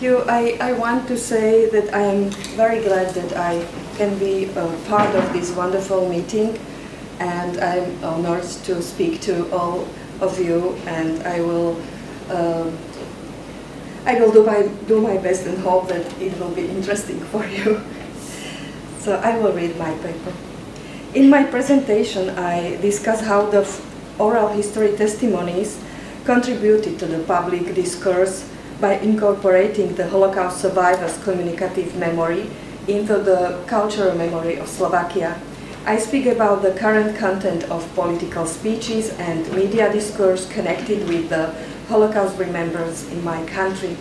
you. I want to say that I am very glad that I can be part of this wonderful meeting, and I'm honored to speak to all of you, and I will do my best and hope that it will be interesting for you. So I will read my paper. In my presentation, I discuss how the oral history testimonies contributed to the public discourse by incorporating the Holocaust survivors' communicative memory into the cultural memory of Slovakia. I speak about the current content of political speeches and media discourse connected with the Holocaust remembrance in my country.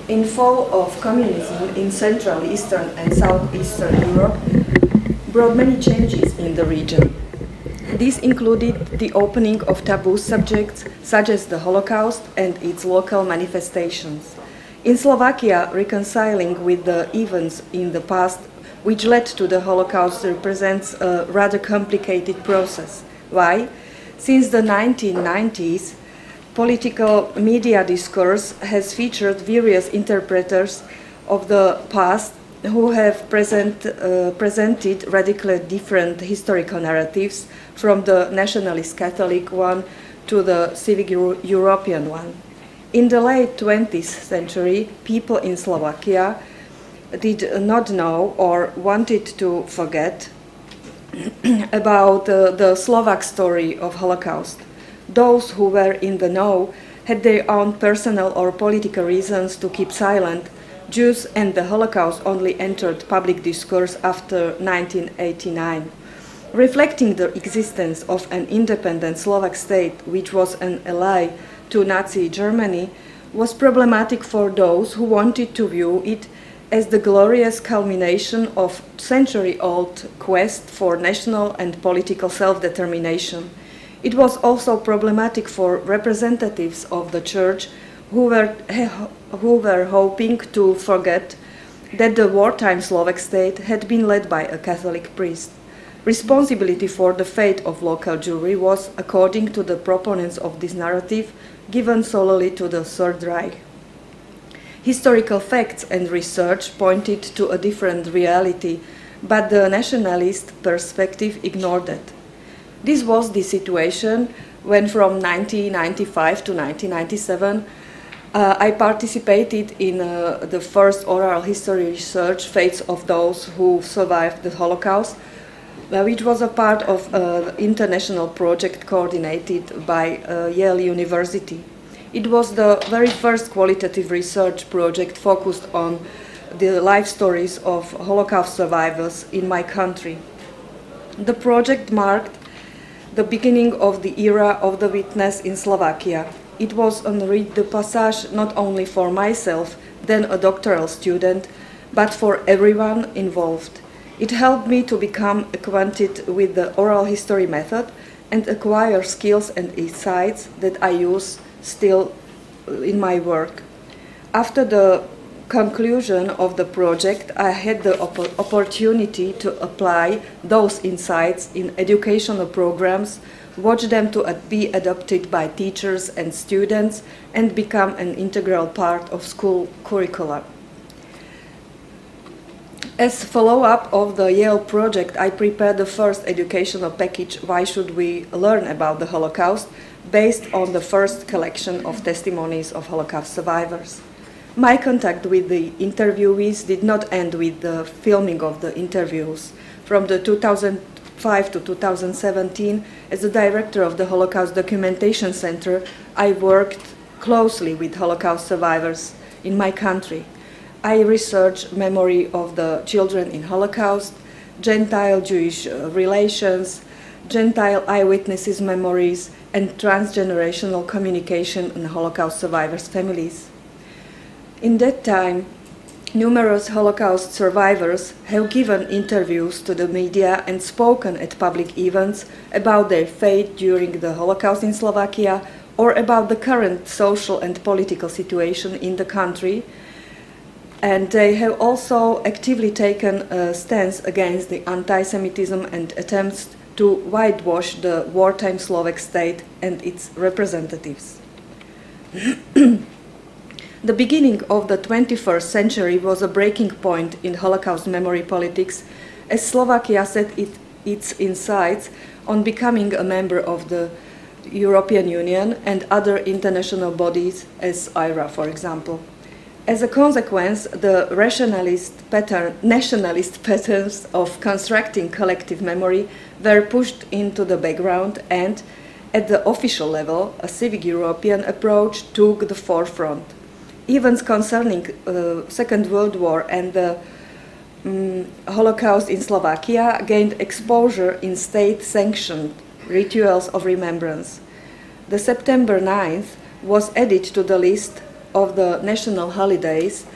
In fall of communism in Central, Eastern and Southeastern Europe brought many changes in the region. These included the opening of taboo subjects such as the Holocaust and its local manifestations. In Slovakia, reconciling with the events in the past which led to the Holocaust represents a rather complicated process. Why? Since the 1990s, political media discourse has featured various interpreters of the past who have presented radically different historical narratives, from the nationalist Catholic one to the civic European one. In the late 20th century, people in Slovakia did not know or wanted to forget about the Slovak story of Holocaust. Those who were in the know had their own personal or political reasons to keep silent. Jews and the Holocaust only entered public discourse after 1989. Reflecting the existence of an independent Slovak state, which was an ally to Nazi Germany, was problematic for those who wanted to view it as the glorious culmination of century-old quest for national and political self-determination. It was also problematic for representatives of the Church who were hoping to forget that the wartime Slovak state had been led by a Catholic priest. Responsibility for the fate of local Jewry was, according to the proponents of this narrative, given solely to the Third Reich. Historical facts and research pointed to a different reality, but the nationalist perspective ignored it. This was the situation when, from 1995 to 1997, I participated in the first oral history research, Fates of Those Who Survived the Holocaust, which was a part of an international project coordinated by Yale University. It was the very first qualitative research project focused on the life stories of Holocaust survivors in my country. The project marked the beginning of the era of the witness in Slovakia. It was a rite de passage not only for myself, then a doctoral student, but for everyone involved. It helped me to become acquainted with the oral history method and acquire skills and insights that I use still in my work. After the conclusion of the project, I had the opportunity to apply those insights in educational programs, watch them to be adopted by teachers and students, and become an integral part of school curricula. As follow-up of the Yale project, I prepared the first educational package, Why Should We Learn About the Holocaust?, based on the first collection of testimonies of Holocaust survivors. My contact with the interviewees did not end with the filming of the interviews. From the 2005 to 2017, as the director of the Holocaust Documentation Center, I worked closely with Holocaust survivors in my country. I researched memory of the children in Holocaust, Gentile-Jewish relations, Gentile eyewitnesses' memories, and transgenerational communication in Holocaust survivors' families. In that time, numerous Holocaust survivors have given interviews to the media and spoken at public events about their fate during the Holocaust in Slovakia or about the current social and political situation in the country. And they have also actively taken a stance against the anti-Semitism and attempts to whitewash the wartime Slovak state and its representatives. The beginning of the 21st century was a breaking point in Holocaust memory politics, as Slovakia set its insights on becoming a member of the European Union and other international bodies, as IRA, for example. As a consequence, the nationalist patterns of constructing collective memory were pushed into the background, and at the official level, a civic European approach took the forefront. Events concerning Second World War and the Holocaust in Slovakia gained exposure in state-sanctioned rituals of remembrance. The September 9th was added to the list of the national holidays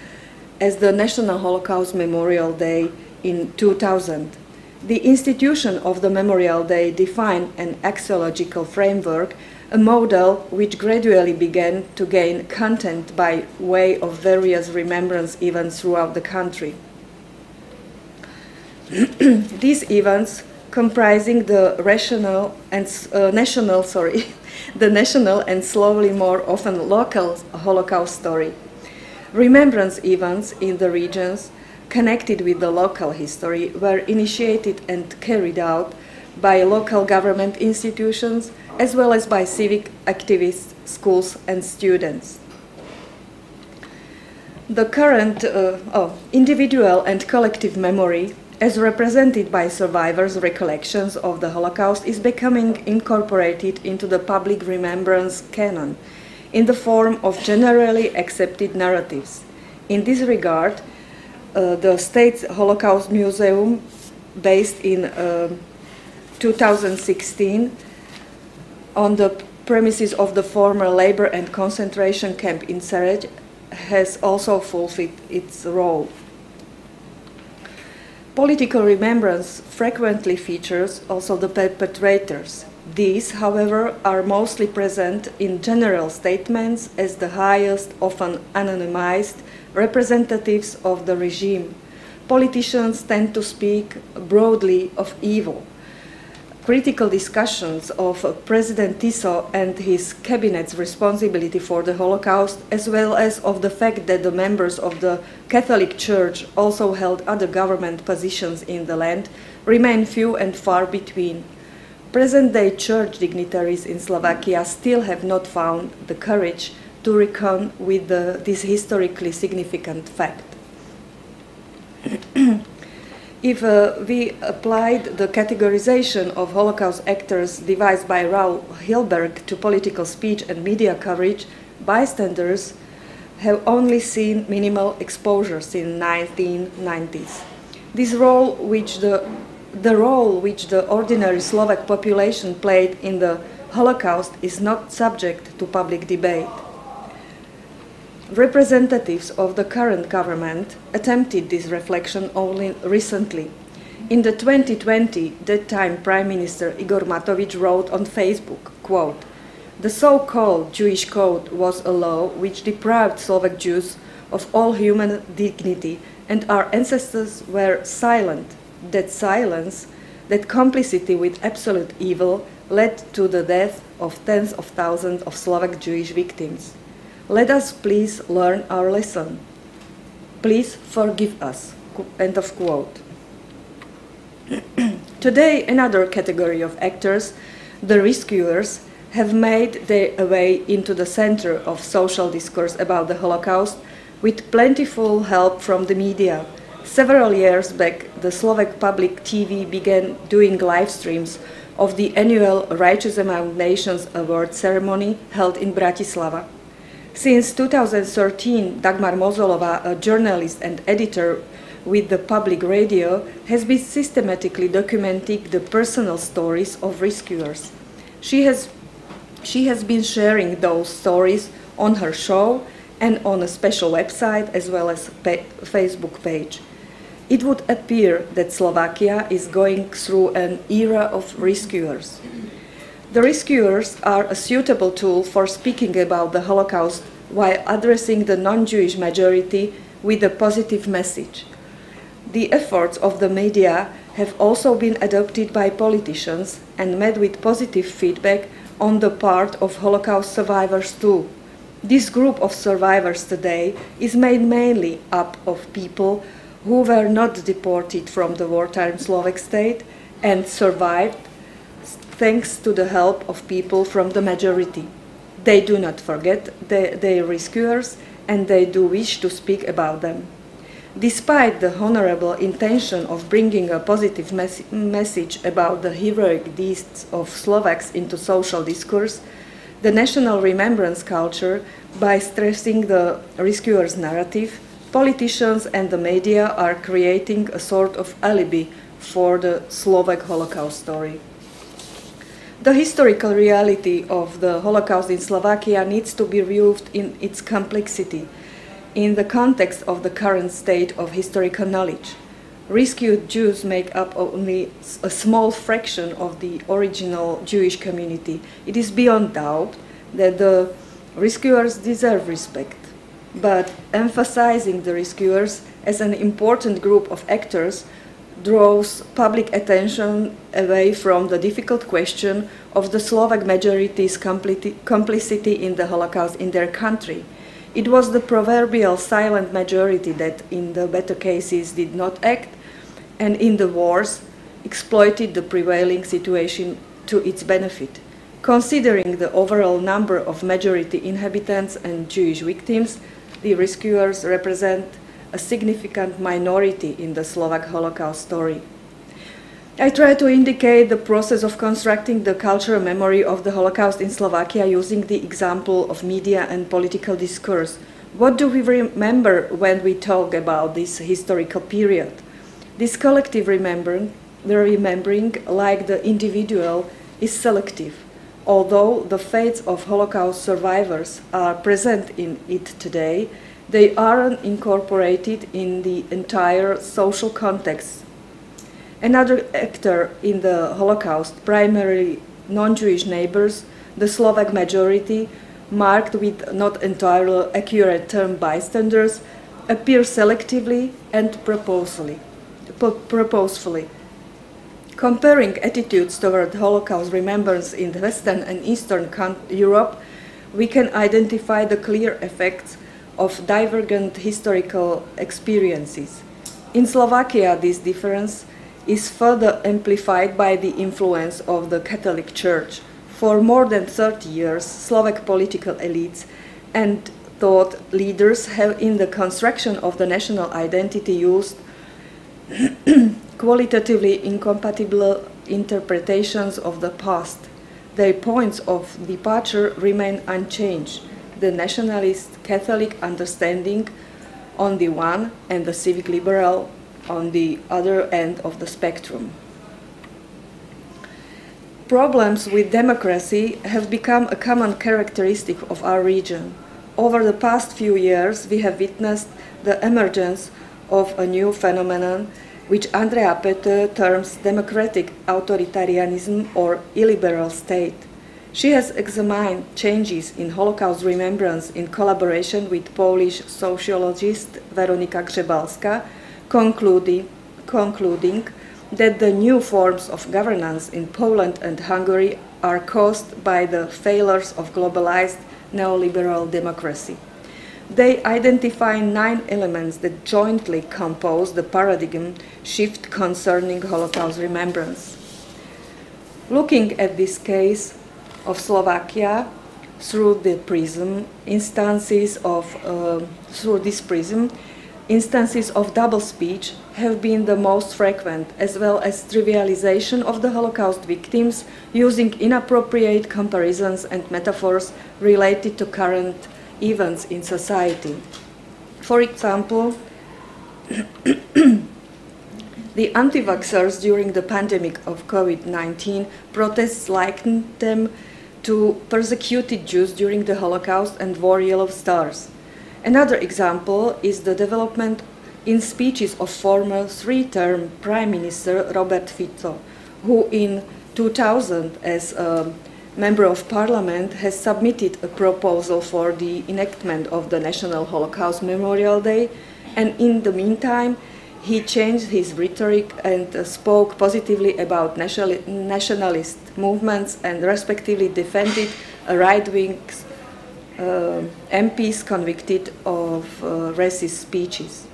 as the National Holocaust Memorial Day in 2000. The institution of the Memorial Day defined an axiological framework, a model which gradually began to gain content by way of various remembrance events throughout the country. These events, comprising the national and slowly more often local Holocaust story, remembrance events in the regions connected with the local history were initiated and carried out by local government institutions as well as by civic activists, schools and students. The current individual and collective memory, as represented by survivors' recollections of the Holocaust, is becoming incorporated into the public remembrance canon in the form of generally accepted narratives. In this regard, the State's Holocaust Museum, based in 2016 on the premises of the former labor and concentration camp in Serej, has also fulfilled its role. Political remembrance frequently features also the perpetrators. These, however, are mostly present in general statements as the highest, often anonymized, representatives of the regime. Politicians tend to speak broadly of evil. Critical discussions of President Tiso and his cabinet's responsibility for the Holocaust, as well as of the fact that the members of the Catholic Church also held other government positions in the land, remain few and far between. Present-day church dignitaries in Slovakia still have not found the courage to reckon with this historically significant fact. If we applied the categorization of Holocaust actors devised by Raoul Hilberg to political speech and media coverage, bystanders have only seen minimal exposure since 1990s. This role, the role which the ordinary Slovak population played in the Holocaust, is not subject to public debate. Representatives of the current government attempted this reflection only recently. In the 2020, that-time Prime Minister Igor Matovic wrote on Facebook, quote, "The so-called Jewish Code was a law which deprived Slovak Jews of all human dignity, and our ancestors were silent. That silence, that complicity with absolute evil, led to the death of tens of thousands of Slovak Jewish victims. Let us please learn our lesson. Please forgive us." End of quote. Today, another category of actors, the rescuers, have made their way into the center of social discourse about the Holocaust with plentiful help from the media. Several years back, the Slovak public TV began doing live streams of the annual Righteous Among Nations Award ceremony held in Bratislava. Since 2013, Dagmar Mozolova, a journalist and editor with the public radio, has been systematically documenting the personal stories of rescuers. She has been sharing those stories on her show and on a special website as well as Facebook page. It would appear that Slovakia is going through an era of rescuers. The rescuers are a suitable tool for speaking about the Holocaust while addressing the non-Jewish majority with a positive message. The efforts of the media have also been adopted by politicians and met with positive feedback on the part of Holocaust survivors too. This group of survivors today is made mainly up of people who were not deported from the wartime Slovak state and survived thanks to the help of people from the majority. They do not forget their rescuers, and they do wish to speak about them. Despite the honorable intention of bringing a positive message about the heroic deeds of Slovaks into social discourse, the national remembrance culture, by stressing the rescuers' narrative, politicians and the media are creating a sort of alibi for the Slovak Holocaust story. The historical reality of the Holocaust in Slovakia needs to be viewed in its complexity, in the context of the current state of historical knowledge. Rescued Jews make up only a small fraction of the original Jewish community. It is beyond doubt that the rescuers deserve respect, but emphasizing the rescuers as an important group of actors draws public attention away from the difficult question of the Slovak majority's complicity in the Holocaust in their country. It was the proverbial silent majority that, in the better cases, did not act, and in the wars, exploited the prevailing situation to its benefit. Considering the overall number of majority inhabitants and Jewish victims, the rescuers represent a significant minority in the Slovak Holocaust story. I try to indicate the process of constructing the cultural memory of the Holocaust in Slovakia using the example of media and political discourse. What do we remember when we talk about this historical period? This collective remembering, like the individual, is selective. Although the fates of Holocaust survivors are present in it today, they aren't incorporated in the entire social context. Another actor in the Holocaust, primarily non-Jewish neighbors, the Slovak majority, marked with not entirely accurate term bystanders, appear selectively and purposefully. Comparing attitudes toward Holocaust remembrance in Western and Eastern Europe, we can identify the clear effects of divergent historical experiences. In Slovakia, this difference is further amplified by the influence of the Catholic Church. For more than 30 years, Slovak political elites and thought leaders have, in the construction of the national identity, used qualitatively incompatible interpretations of the past. Their points of departure remain unchanged: the nationalist Catholic understanding on the one and the civic liberal on the other end of the spectrum. Problems with democracy have become a common characteristic of our region. Over the past few years, we have witnessed the emergence of a new phenomenon which Andrea Patt terms democratic authoritarianism or illiberal state. She has examined changes in Holocaust remembrance in collaboration with Polish sociologist Monika concluding that the new forms of governance in Poland and Hungary are caused by the failures of globalized neoliberal democracy. They identify 9 elements that jointly compose the paradigm shift concerning Holocaust remembrance. Looking at this case of Slovakia through this prism, instances of double speech have been the most frequent, as well as trivialization of the Holocaust victims using inappropriate comparisons and metaphors related to current events in society. For example, the anti-vaxxers during the pandemic of COVID-19 protests likened them to persecuted Jews during the Holocaust and wore yellow stars. Another example is the development in speeches of former 3-term Prime Minister Robert Fico, who in 2000, as a Member of Parliament, has submitted a proposal for the enactment of the National Holocaust Memorial Day, and in the meantime, he changed his rhetoric and spoke positively about nationalist movements and respectively defended a right-wing MPs convicted of racist speeches.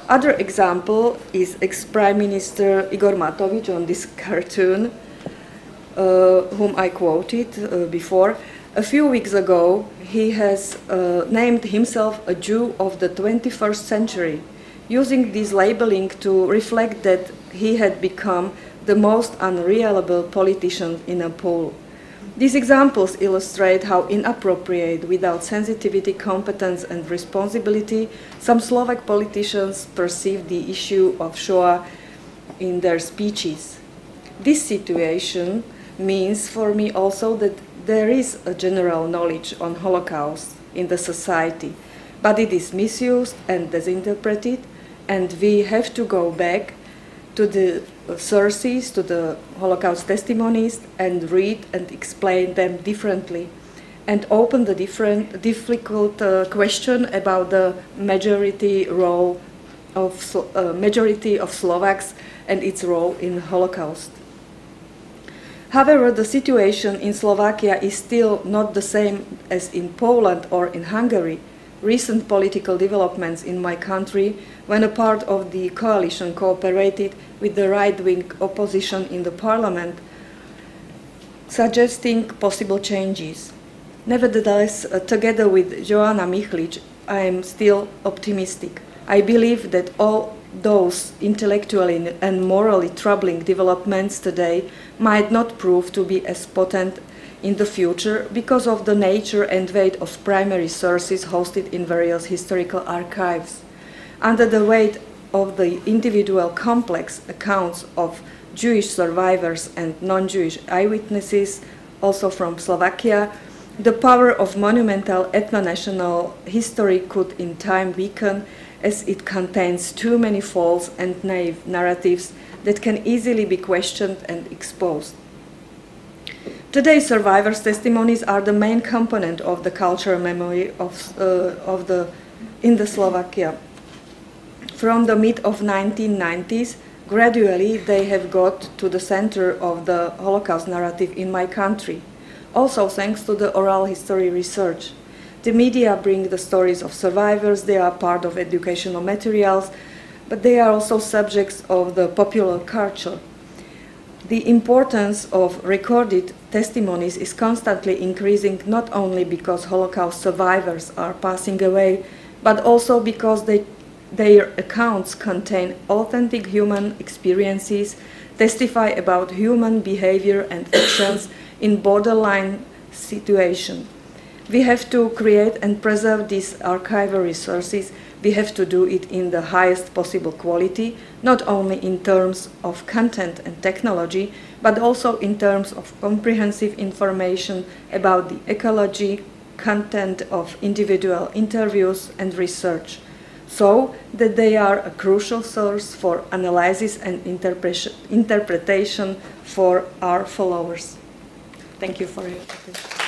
Other example is ex-Prime Minister Igor Matovic on this cartoon, whom I quoted before. A few weeks ago, he has named himself a Jew of the 21st century, using this labeling to reflect that he had become the most unreliable politician in a poll. These examples illustrate how inappropriate, without sensitivity, competence, and responsibility, some Slovak politicians perceive the issue of Shoah in their speeches. This situation means for me also that there is a general knowledge on Holocaust in the society, but it is misused and misinterpreted, and we have to go back to the sources, to the Holocaust testimonies, and read and explain them differently, and open the difficult question about the majority role of majority of Slovaks and its role in the Holocaust. However, the situation in Slovakia is still not the same as in Poland or in Hungary. Recent political developments in my country, when a part of the coalition cooperated with the right-wing opposition in the parliament, suggesting possible changes. Nevertheless, together with Joanna Michlic, I am still optimistic. I believe that all those intellectually and morally troubling developments today might not prove to be as potent in the future because of the nature and weight of primary sources hosted in various historical archives. Under the weight of the individual complex accounts of Jewish survivors and non-Jewish eyewitnesses, also from Slovakia, the power of monumental ethno-national history could in time weaken, as it contains too many false and naive narratives that can easily be questioned and exposed. Today, survivors' testimonies are the main component of the cultural memory in the Slovakia. From the mid of 1990s, gradually they have got to the center of the Holocaust narrative in my country, also thanks to the oral history research. The media bring the stories of survivors, they are part of educational materials, but they are also subjects of the popular culture. The importance of recorded testimonies is constantly increasing, not only because Holocaust survivors are passing away, but also because their accounts contain authentic human experiences, testify about human behavior and actions in borderline situations. We have to create and preserve these archival resources. We have to do it in the highest possible quality, not only in terms of content and technology, but also in terms of comprehensive information about the ecology, content of individual interviews and research, so that they are a crucial source for analysis and interpretation for our followers. Thank you for your attention.